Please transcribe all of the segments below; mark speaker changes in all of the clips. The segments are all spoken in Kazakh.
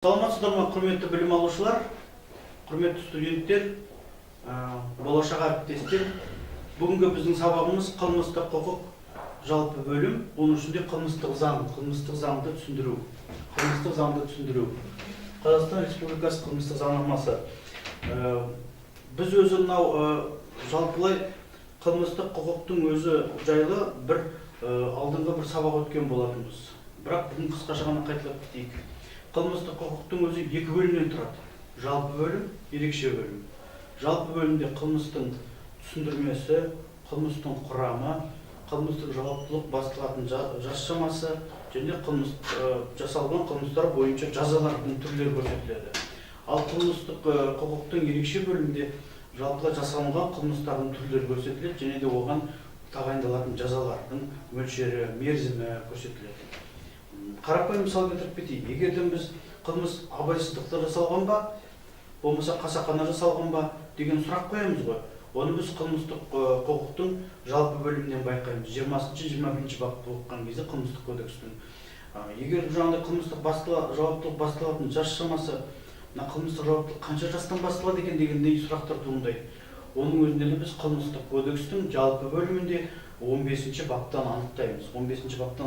Speaker 1: Саламатсыздар ма, құрметті білім алушылар, құрметті студенттер, болашақ әріптестер. Бүгінгі біздің сабағымыз қылмыстық құқық жалпы бөлім, оның ішінде қылмыстық заңды түсіндіру. Қазақстан Республикасы қылмыстық заңнамасы. Біз өзі жалпылай қылмыстық құқықтың өзі жайлы алдыңғы бір сабақ өткен болатынбыз. Бірақ бүгін қысқаша ғана қайталап кетейік. Қылмыстық құқықтың өзі екі бөлімнен тұрады. Жалпы бөлім, ерекше бөлім. Жалпы бөлімде қылмыстың түсіндірмесі, қылмыстың құрамы, қылмыстық жауаптылық басталатын жас шамасы және жасалған қылмыстар бойынша жазалардың түрлері көрсетіледі. Ал қылмыстық құқықтың ерекше бөлімде жалпылай жасалынған қылмыстардың түрлері көрсетіледі және де оған тағайындалатын жазалардың мөлшері, мерзімі көрсетіледі. Қарапайым мысал келтіріп кетейік. Егерден біз қылмыс абайсыздықта жасалған ба, болмаса қасақана жасалған ба деген сұрақ қоямыз ғой. Оны біз қылмыстық құқықтың жалпы бөлімінен байқаймыз. 20-21 бапты оқыған кезде қылмыстық кодекстің. Егер жаңағыдай қылмыстық жауаптылық басталатын жас шамасы, қылмыстық жауаптылық қанша жастан басталады екен дегендей сұрақтар туындайды. Оның өзінде біз қылмыстық кодекстің жалпы бөлімінде 15-ші баптан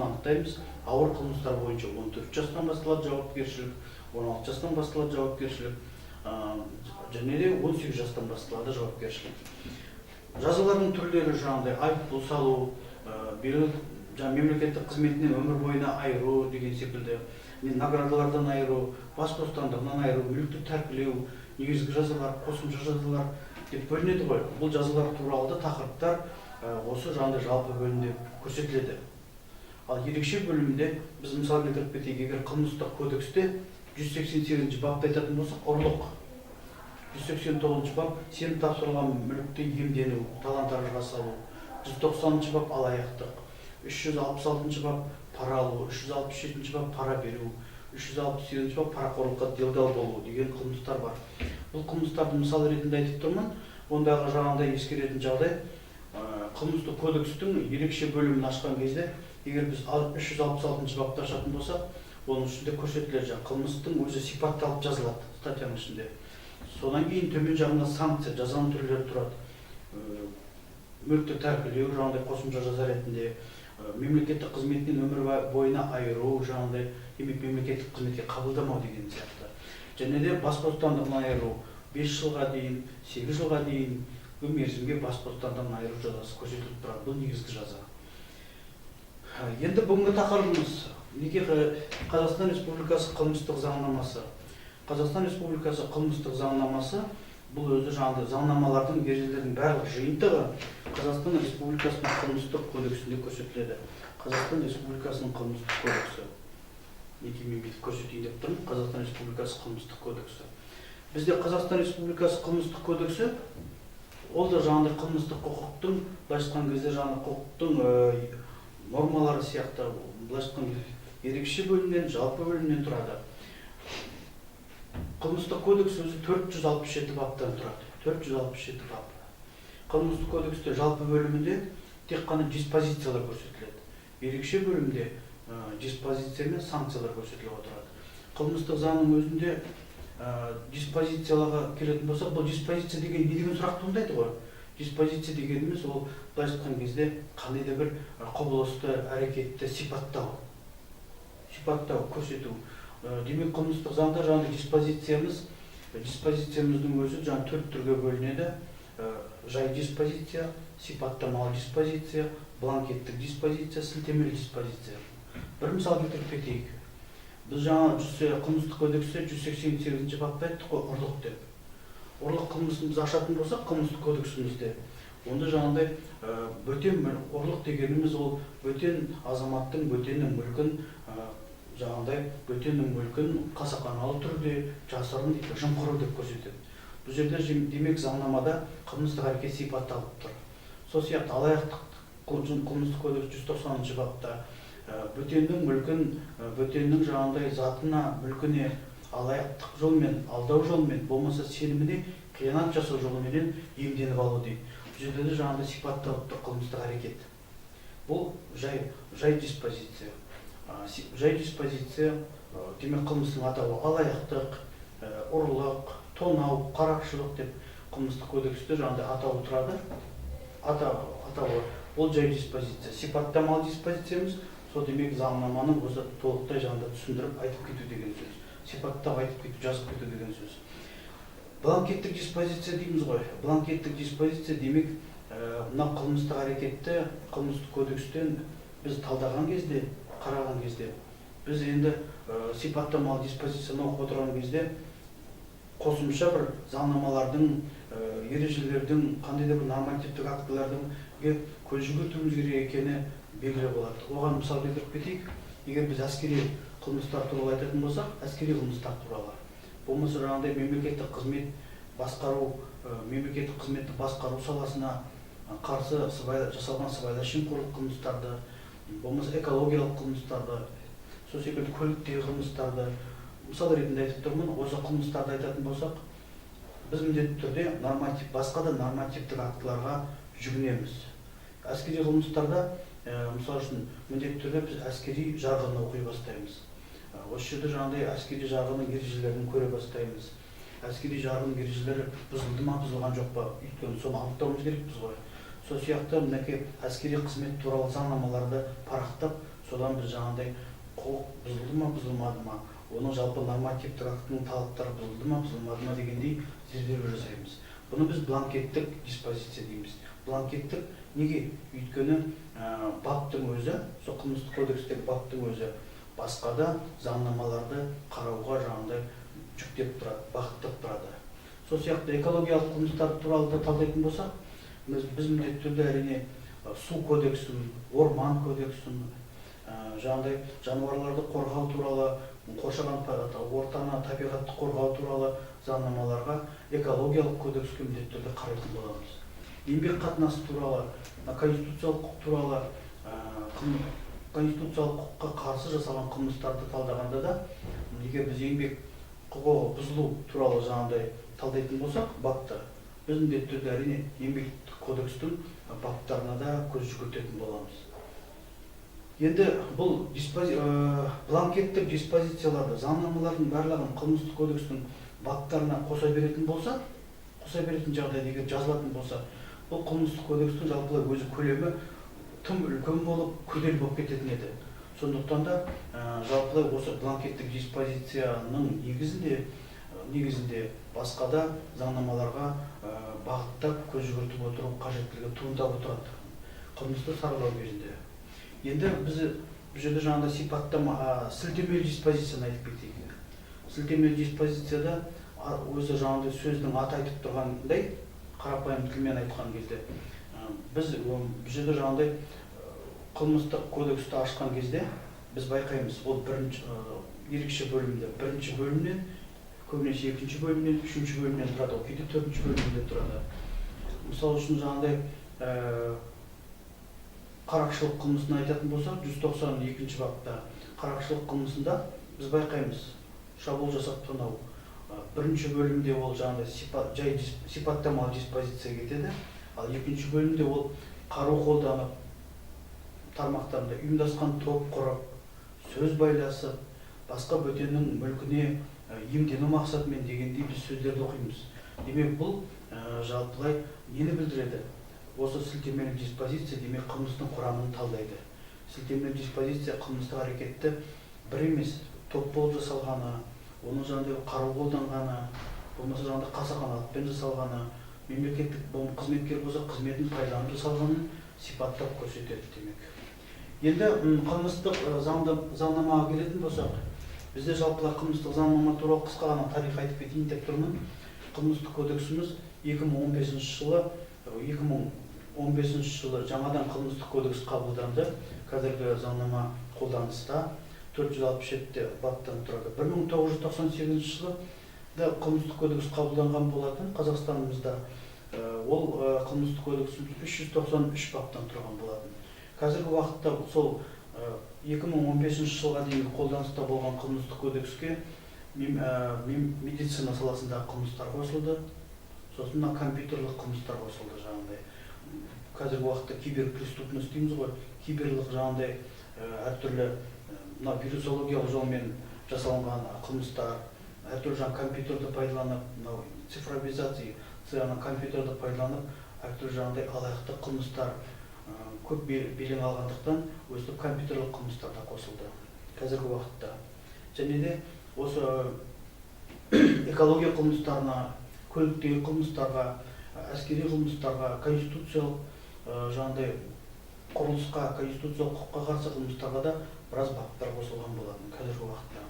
Speaker 1: анықтаймыз. Ауыр қылмыстар бойынша 14 жастан басталады жауапкершілік, 16 жастан басталады жауапкершілік, және де 18 жастан басталады жауапкершілік. Жазалардың түрлері жаңағыдай айыппұл салу, мемлекеттік қызметінен өмір бойына айыру деген секілді, наградалардан айыру, бас бостандығынан айыру, мүлікті тәркілеу, негізгі жазалар, қосымша жазалар деп бөлінеді ғой. Бұл жазалар туралы тақырыптар осы жаңағыдай жалпы бөлімде көрсетіледі. Ал ерекше бөлімде біз мысал келтіріп кетейік, егер қылмыстық кодексте 188 бапты айтатын болсақ, ұрлық, 189 бап сеніп тапсырылған мүлікті иемдену, талан-таражға салу, 190 бап алаяқтық, 366 бап пара алу, 367 бап пара беру, 368 бап парақорлыққа делдал болу деген қылмыстар бар. Бұл қылмыстарды мысал ретінде айтып тұрмын. Ондағы жаңағыдай ескеретін жағдай, қылмыстық кодекстің ерекше бөлімін ашқан кезде, егер біз 366 бапты ашатын болсақ, оның ішінде көрсетіледі қылмыстың өзі сипатталып жазылады статьяның ішінде. Содан кейін төмен жағында санкция, жазаның түрлері тұрады. Мүлікті тәркілеу, жаңағыдай қосымша жаза ретінде, мемлекеттік қызметінен өмір бойына айыру, жаңағыдай мемлекеттік қызметке қабылдамау деген сияқты. Және де бас бостандығынан айыру, 5 жылға дейін, 8 жылға дейін мерзімге бас бостандығынан айыру жазасы көрсетіліп тұрады. Бұл негізгі жаза. Енді бүгінгі тақырыбымыз неге Қазақстан Республикасы қылмыстық заңнамасы. Қазақстан Республикасы қылмыстық заңнамасы бұл өзі жаңағыдай заңнамалардың ережелердің барлық жиынтығы Қазақстан Республикасының қылмыстық кодексінде көрсетіледі. Қазақстан Республикасының қылмыстық кодексі. Некемен бүйтіп көрсетейін деп тұрмын. Қазақстан Республикасы қылмыстық кодексі. Бізде Қазақстан Республикасы қылмыстық кодексі ол да жаңағыдай қылмыстық құқықтың, былайша айтқан кезде жаңағы құқықтың нормалары сияқты, былайша айтқан ерекше бөлімнен, жалпы бөлімнен тұрады. Қылмыстық кодекс өзі 467 баптан тұрады. 467 бап. Қылмыстық кодексте жалпы бөлімінде тек қана диспозициялар көрсетіледі. Ерекше бөлімде диспозиция мен санкциялар көрсетіліп отырады. Қылмыстық заңның өзінде диспозицияларға келетін болсақ, бұл диспозиция деген не деген сұрақ туындайды ғой. Диспозиция дегеніміз ол былайша айтқан кезде қандай да бір құбылысты, әрекетті сипаттау, көрсету. Демек қылмыстық заңда жаңағы диспозициямыздың өзі жаңа 4 түрге бөлінеді. Жай диспозиция, сипаттамалы диспозиция, бланкеттік диспозиция, сілтемелі диспозиция. Бір мысал келтіріп кетейік. Біз жаңа қылмыстық кодексте 188 бапты айттық қой, ұрлық деп. Ұрлық қылмысын біз ашатын болсақ, қылмыстық кодексімізде, онда жаңағыдай ұрлық дегеніміз ол бөтен азаматтың бөтеннің мүлкін, жаңағыдай бөтеннің мүлкін қасақаналы түрде жасырын жымқыру деп көрсетеді. Бұл жерде демек заңнамада қылмыстық әрекет сипатталып тұр. Сол сияқты алаяқтық қылмыстық кодекс 190 бапта бөтеннің мүлкін, бөтеннің жаңағыдай затына, мүлкіне алаяқтық жолмен, алдау жолмен, болмаса сеніміне қиянат жасау жолымен иемденіп алу дейді. Бұл жерде де жаңағыдай сипатталып тұр қылмыстық әрекет. Бұл жай диспозиция. Жай диспозиция демек қылмыстың атауы алаяқтық, ұрлық, тонау, қарақшылық деп қылмыстық кодексте жаңағыдай атауы тұрады. Атауы ол жай диспозиция, сипаттамалы диспозициямыз, сол демек заңнаманың өзі толықтай жаңағыдай түсіндіріп айтып кету деген сөз. Сипаттап айтып кету, жазып кету деген сөз. Бланкеттік диспозиция дейміз ғой. Бланкеттік диспозиция демек мына қылмыстық әрекетті қылмыстық кодекстен біз талдаған кезде, қараған кезде, біз енді сипаттамалы диспозицияны оқып отырған кезде қосымша бір заңнамалардың, ережелердің, қандай да бір нормативтік актілердің көз жүгіртуіміз керек екені белгілі болады. Оған мысал келтіріп кетейік. Егер біз әскери қылмыстар туралы айтатын болсақ, әскери қылмыстар туралы. Болмаса жаңағыдай мемлекеттік қызмет басқару, мемлекеттік қызметті басқару саласына қарсы жасалған сыбайлас жемқорлық қылмыстарды, болмаса экологиялық қылмыстарды, сол секілді көліктегі қылмыстарды мысал ретінде айтып тұрмын. Осы қылмыстарды айтатын болсақ, біз міндетті түрде басқа да нормативтік актіларға жүгінеміз. Әскери қылмыстарда мысал үшін міндетті түрде біз әскери жарғыны оқи бастаймыз. Осы жерде жаңағыдай әскери жарғының ережелерін көре бастаймыз. Әскери жарғының ережелері бұзылды ма, бұзылған жоқ па? Өйткені соны анықтауымыз керекпіз ғой. Сол сияқты мінекей әскери қызмет туралы заңнамаларды парақтап, содан біз жаңағыдай құқық бұзылды ма, бұзылмады ма, оның жалпы нормативтік актінің талаптары бұзылды ма, бұзылмады ма дегендей зерделеу жасаймыз. Бұны біз бланкеттік диспозиция дейміз. Бланкеттік неге? Өйткені баптың өзі, сол қылмыстық кодекстегі баптың өзі басқа да заңнамаларды қарауға жаңағыдай жүктеп тұрады, бағыттап тұрады. Сол сияқты экологиялық қылмыстар туралы да талдайтын болсақ, біз міндетті түрде әрине су кодексін, орман кодексін, жаңағыдай жануарларды қорғау туралы, қоршаған ортаны, табиғатты қорғау туралы заңнамаларға экологиялық кодекске міндетті түрде қарайтын боламыз. Еңбек қатынасы туралы, конституциялық құқық туралы, конституциялық құқыққа қарсы жасалған қылмыстарды талдағанда да, егер біз еңбек құқығы бұзылу туралы жаңағыдай талдайтын болсақ, бапты, біз міндетті түрде әрине еңбек кодекстің баптарына да көз жүгіртетін боламыз. Енді бұл бланкеттік диспозицияларды, заңнамалардың барлығын қылмыстық кодекстің баптарына қоса беретін болса, қоса беретін жағдайда егер жазылатын болса, бұл қылмыстық кодекстің жалпылай өзі көлемі тым үлкен болып, күрделі болып кететін еді. Сондықтан да жалпылай осы бланкеттік диспозицияның негізінде басқа да заңнамаларға бағыттап көз жүгіртіп отыру қажеттілігі туындап отырады қылмысты саралау кезінде. Енді біз бұл жерде жаңағыдай сипаттама сілтемелі диспозицияны айтып кетейік. Сілтемелі диспозицияда өзі жаңағыдай сөздің аты айтып тұрғандай, қарапайым тілмен айтқан кезде біз бұл жерде жаңағыдай қылмыстық кодексті ашқан кезде біз байқаймыз, ол ерекше бөлімде, бірінші бөлімнен, көбінесе екінші бөлімнен, үшінші бөлімнен тұрады, кейде төртінші бөлімде тұрады. Мысалы үшін жаңағыдай қарақшылық қылмысын айтатын болсақ, 192-ші бапта қарақшылық қылмысында біз байқаймыз, шабуыл жасап тонау. Бірінші бөлімде ол жаңағыдай жай сипаттамалы диспозиция кетеді, ал екінші бөлімде ол қару қолданып, тармақтарында ұйымдасқан топ құрып, сөз байласып, басқа бөтеннің мүлкіне иемдену мақсатымен дегендей біз сөздерді оқимыз. Демек бұл жалпылай нені білдіреді? Осы сілтемелі диспозиция демек қылмыстың құрамын талдайды. Сілтемелі диспозиция қылмыстық әрекетті бір емес, топ болып жасалғаны, оның жаңағыдай қару қолданғаны, болмаса жаңағыдай қасақана атпен жасалғаны, мемлекеттік қызметкер болса қызметін пайдаланып жасалғанын сипаттап көрсетеді демек. Енді қылмыстық заңнамаға келетін болсақ, бізде жалпылай қылмыстық заңнама туралы қысқа ғана тарих айтып кетейін деп тұрмын. Қылмыстық кодексіміз 2015 жылы жаңадан қылмыстық кодекс қабылданды. Қазіргі заңнама қолданыста 467 баптан тұрады. 1998 жылы да қылмыстық кодекс қабылданған болатын Қазақстанымызда. Ол қылмыстық кодексіміз 393 баптан тұрған болатын. Қазіргі уақытта сол 2015 жылға дейін қолданыста болған қылмыстық кодекске медицина саласындағы қылмыстар қосылды. Сосын компьютерлік қылмыстар қосылды жаңағыдай. Қазіргі уақытта киберпреступность дейміз ғой, киберлік жаңағыдай әртүрлі вирусологиялық жолмен жасалынған қылмыстар, әртүрлі жаңа компьютерді пайдаланып, мынау цифровизация, компьютерді пайдаланып, әртүрлі жаңағыдай алаяқтық қылмыстар көп белең алғандықтан, өстіп компьютерлік қылмыстар да қосылды қазіргі уақытта. Және де осы экология қылмыстарына, көліктегі қылмыстарға, әскери қылмыстарға, конституциялық жаңағыдай құрылысқа, конституциялық құқыққа қарсы қылмыстарға да біраз баптар қосылған болатын қазіргі уақытта.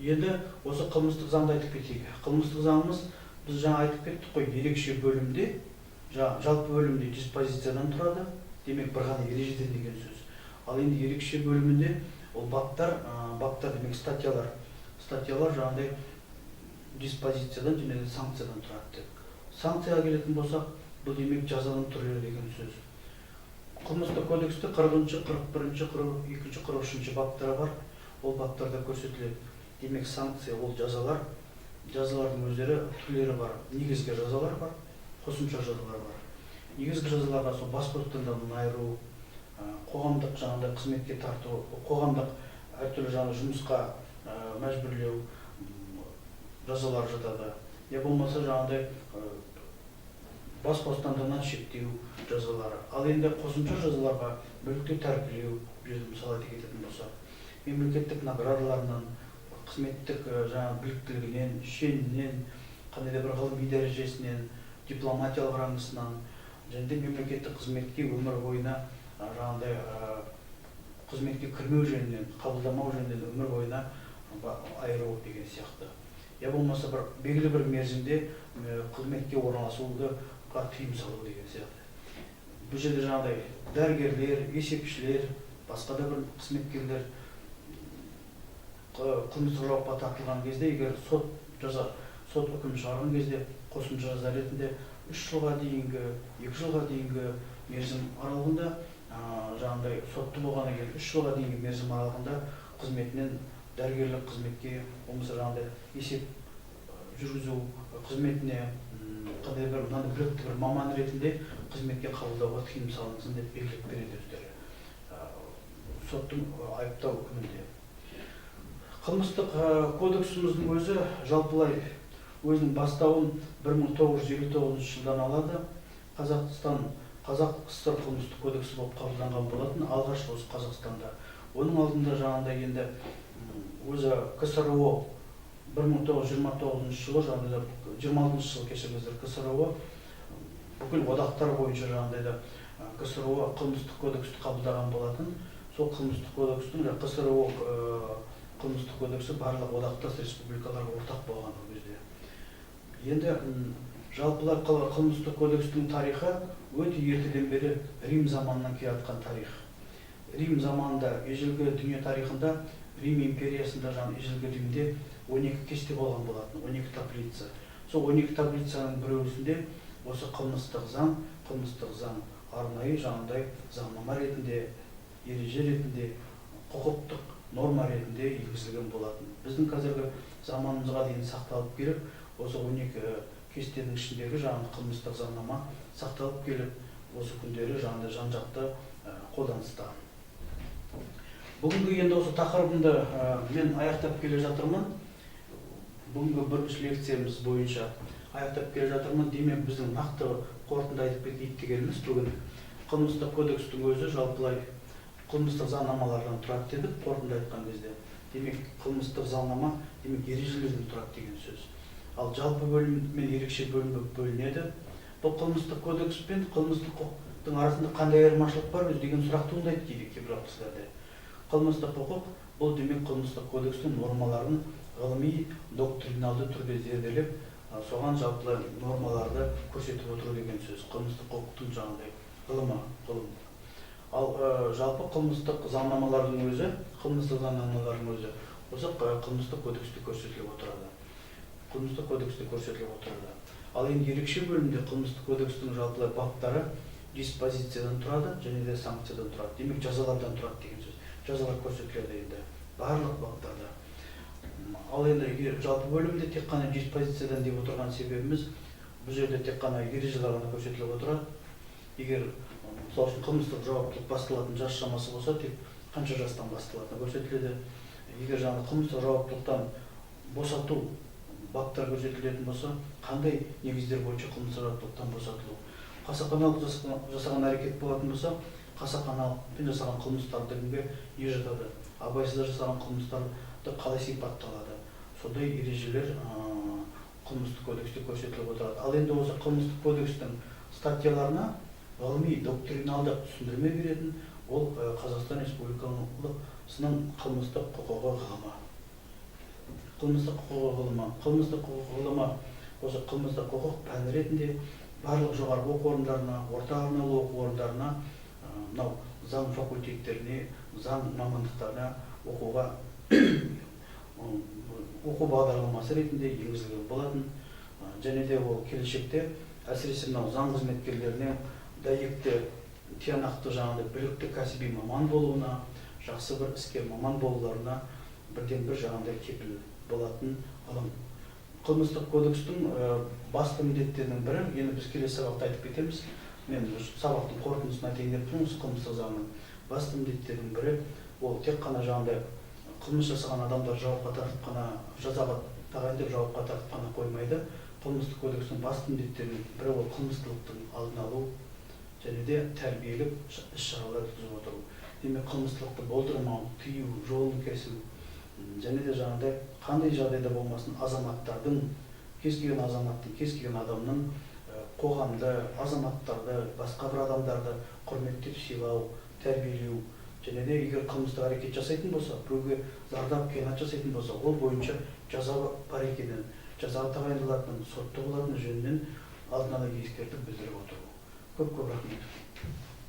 Speaker 1: Енді осы қылмыстық заңды айтып кетейік. Қылмыстық заңымыз, біз жаңа айтып кеттік қой, ерекше бөлімде, жалпы бөлімде диспозициядан тұрады, демек бір ғана ережеден деген сөз. Ал енді ерекше бөлімінде ол баптар демек статьялар жаңағыдай диспозициядан және де санкциядан тұрады деп. Санкцияға келетін болсақ, бұл демек жазаның түрлері деген сөз. Қылмыстық кодексте 40-шы, 41-шы, 42-шы, 43-шы баптары бар. Ол баптарда көрсетіледі. Демек санкция ол жазалар. Жазалардың өздері түрлері бар. Негізгі жазалар бар, қосымша жазалар бар. Негізгі жазаларға сол бас бостандығынан айыру, қоғамдық жаңағыдай қызметке тарту, қоғамдық әртүрлі жаңа жұмысқа мәжбүрлеу жазалар жатады. Я болмаса жаңағыдай бас бостандығынан шектеу жазалары. Ал енді қосымша жазаларға мүлікті тәркілеу, мысалы айта кететін болса, мемлекеттік наградаларынан, қызметтік біліктілігінен, шенінен, қандай да бір ғылыми дәрежесінен, дипломатиялық рангысынан, және де мемлекеттік қызметке өмір бойына жаңағыдай қызметке кірмеу жөнінен, қабылдамау жөнінен өмір бойына айыру деген сияқты. Я болмаса бір белгілі бір мерзімде қызметке орналасуға тыйым салу деген сияқты. Бұл жерде жаңағыдай дәрігерлер, есепшілер, басқа да бір қызметкерлер қылмыстық жауапқа тартылған кезде, егер сот үкім шығарған кезде қосымша жаза ретінде 3 жылға дейінгі, 2 жылға дейінгі мерзім аралығында, жаңағыдай сотты болғаннан кейін 3 жылға дейінгі мерзім аралығында қызметінен дәрігерлік қызметке, болмаса жаңағыдай есеп жүргізу қызметіне қандай бір білікті бір маман ретінде қызметке қабылдауға тыйым салынсын деп белгілеп береді өздері. Соттың айыптау үкімінде. Қылмыстық кодексіміздің өзі жалпылай өзінің бастауын 1959 жылдан алады. Қазақ КСР қылмыстық кодексі болып қабылданған болатын, алғаш осы Қазақстанда. Оның алдында жаңағыдай енді өзі КСРО 1929 жылы, жаңағыдай 26 жыл кешіріңіздер, КСРО бүкіл одақтар бойынша жаңағыдай КСРО қылмыстық кодексті қабылдаған болатын. Сол қылмыстық кодекстің КСРО қылмыстық кодексі барлық одақтас республикаларға ортақ болған ол кезде. Енді жалпылар қылмыстық кодекстің тарихы өте ертеден бері Рим заманынан келе жатқан тарих. Рим заманында, ежелгі дүние тарихында, Рим империясында, ежелгі Римде 12 кесте болған болатын, 12 таблица. Сол 12 таблицаның біреуісінде осы қылмыстық заң арнайы жаңағыдай заңнама ретінде, ереже ретінде, құқықтық норма ретінде енгізілген болатын. Біздің қазіргі заманымызға дейін сақталып келіп, осы 12 кестенің ішіндегі қылмыстық заңнама сақталып келіп, осы күндері жан-жақты қолданыста. Бүгінгі енді осы тақырыбымды мен аяқтап келе жатырмын. Бүгінгі бірінші лекциямыз бойынша аяқтап келе жатырмын. Демек біздің нақты қорытынды айтып кетейік дегеніміз, бүгін қылмыстық кодекстің өзі жалпылай қылмыстық заңнамалардан тұрады дедік, қорытынды айтқан кезде. Демек қылмыстық заңнама демек ережелерден тұрады деген сөз. Ал жалпы бөлім мен ерекше бөлім бөлінеді. Бұл қылмыстық кодекс пен қылмыстық құқықтың арасында қандай айырмашылық бар өзі деген сұрақ туындайды кейде кейбір кісілерде. Қылмыстық құқық бұл демек қылмыстық кодекстің нормаларын ғылыми доктриналды түрде зерделеп, соған жалпылай нормаларды көрсетіп отыру деген сөз. Қылмыстық құқықтың жаңағыдай ғылым. Ал жалпы қылмыстық заңнамалардың өзі осы қылмыстық кодексте көрсетіліп отырады. Ал енді ерекше бөлімде қылмыстық кодекстің жалпылай баптары диспозициядан тұрады және де санкциядан тұрады. Демек жазалардан тұрады деген сөз. Жазалар көрсетіледі енді барлық баптарда. Ал енді жалпы бөлімде тек қана диспозициядан деп отырған себебіміз, бұл жерде тек қана ережелер ғана көрсетіліп отырады. Егер мысалы үшін қылмыстық жауаптылық басталатын жас шамасы болса, тек қанша жастан басталатыны көрсетіледі. Егер жаңағы қылмыстық жауаптылықтан босату баптар көрсетілетін болса, қандай негіздер бойынша қылмыстық жауаптылықтан босатылу. Қасақаналық жасаған әрекет болатын болса, қасақаналықпен жасаған қылмыстар түрінде не жатады? Абайсызда жасаған қылмыстарды қалай сипатталады? Сондай ережелер қылмыстық кодексте көрсетіліп отырады. Ал енді осы қылмыстық кодекстің статьяларына ғылыми доктриналдық түсіндірме беретін ол Қазақстан Республикасының қылмыстық құқығы ғылымы. Қылмыстық құқығы ғылымы. Қылмыстық құқық ғылымы осы қылмыстық құқық пәні ретінде барлық жоғарғы оқу орындарына, орта арнаулы оқу орындарына, мынау заң факультеттеріне, заң мамандықтарына оқуға оқу бағдарламасы ретінде енгізілген болатын. Және де ол келешекте әсіресе мынау заң қызметкерлеріне дәйекті, тиянақты, жаңағыдай білікті кәсіби маман болуына, жақсы бір іске маман болуларына бірден бір жаңағыдай кепіл болатын ғылым. Қылмыстық кодекстің басты міндеттерінің бірі, енді біз келесі сабақта айтып кетеміз. Мен сабақтың қорытындысын айтайын деп тұрмын. Қылмыстық заңның басты міндеттерінің бірі ол тек қана жаңағыдай қылмыс жасаған адамдар жауапқа тартып қана, жазаға тағайындап жауапқа тартып қана қоймайды. Қылмыстық кодекстің басты міндеттерінің бірі ол қылмыстылықтың алдын алу және де тәрбиелік іс-шаралар өткізіп отыру. Демек, қылмыстылықты болдырмау, тыю, жолын кесу және де жаңағыдай қандай жағдайда болмасын азаматтардың, кез келген азаматтың, кез келген адамның қоғамды, азаматтарды, басқа бір адамдарды құрметтеп сыйлау, тәрбиелеу және де егер қылмыстық әрекет жасайтын болса, біреуге зардап қиянат жасайтын болса, ол бойынша жаза бар екенін, жаза тағайындалатынын, сотты болатын жөнінен алдын ала ескертіп білдіріп отыру. Көп рахмет.